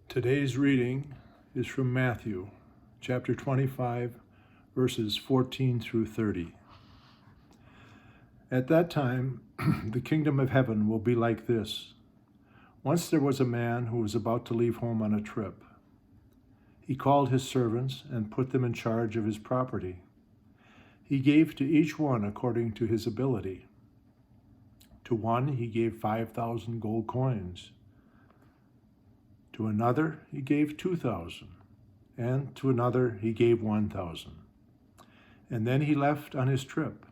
Today's reading is from Matthew, chapter 25, verses 14 through 30. At that time, the kingdom of heaven will be like this. Once there was a man who was about to leave home on a trip. He called his servants and put them in charge of his property. He gave to each one according to his ability. To one he gave 5,000 gold coins. To another he gave 2,000, and to another he gave 1,000. And then he left on his trip.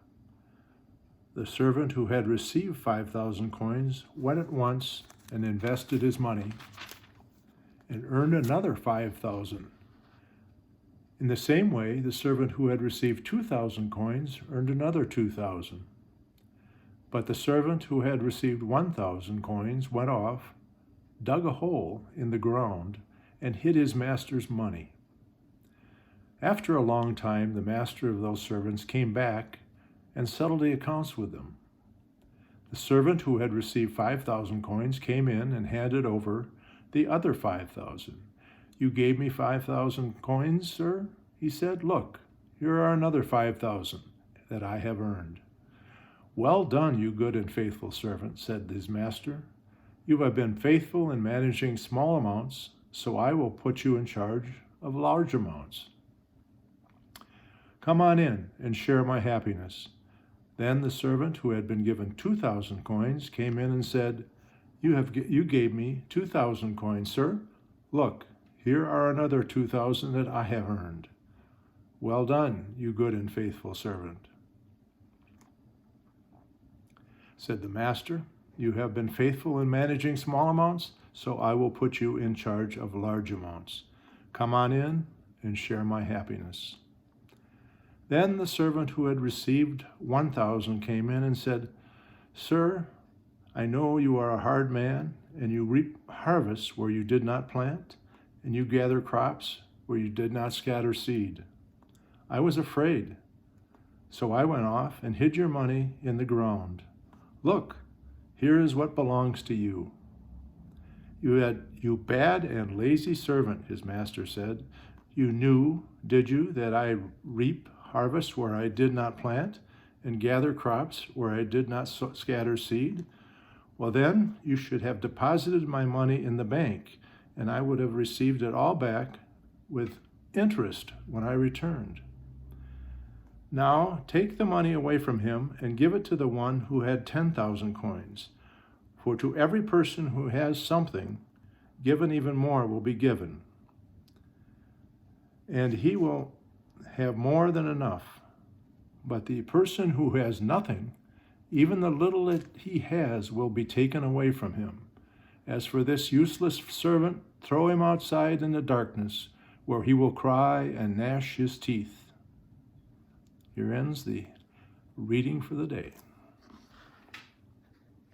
The servant who had received 5,000 coins went at once and invested his money and earned another 5,000. In the same way, the servant who had received 2,000 coins earned another 2,000. But the servant who had received 1,000 coins went off, dug a hole in the ground, and hid his master's money. After a long time, the master of those servants came back and settled the accounts with them. The servant who had received 5,000 coins came in and handed over the other 5,000. "You gave me 5,000 coins, sir?" he said. "Look, here are another 5,000 that I have earned." "Well done, you good and faithful servant," said his master. "You have been faithful in managing small amounts, so I will put you in charge of large amounts. Come on in and share my happiness." Then the servant who had been given 2,000 coins came in and said, You gave me 2,000 coins, sir. Look, here are another 2,000 that I have earned." "Well done, you good and faithful servant," said the master. "You have been faithful in managing small amounts, so I will put you in charge of large amounts. Come on in and share my happiness." Then the servant who had received 1,000 came in and said, "Sir, I know you are a hard man, and you reap harvests where you did not plant, and you gather crops where you did not scatter seed. I was afraid, so I went off and hid your money in the ground. Look, here is what belongs to you." You bad and lazy servant," his master said. "You knew, did you, that I reap harvest where I did not plant, and gather crops where I did not scatter seed? Well then, you should have deposited my money in the bank, and I would have received it all back with interest when I returned. Now take the money away from him and give it to the one who had 10,000 coins. For to every person who has something, given even more will be given, and he will have more than enough. But the person who has nothing, even the little that he has will be taken away from him. As for this useless servant, throw him outside in the darkness, where he will cry and gnash his teeth." Here ends the reading for the day.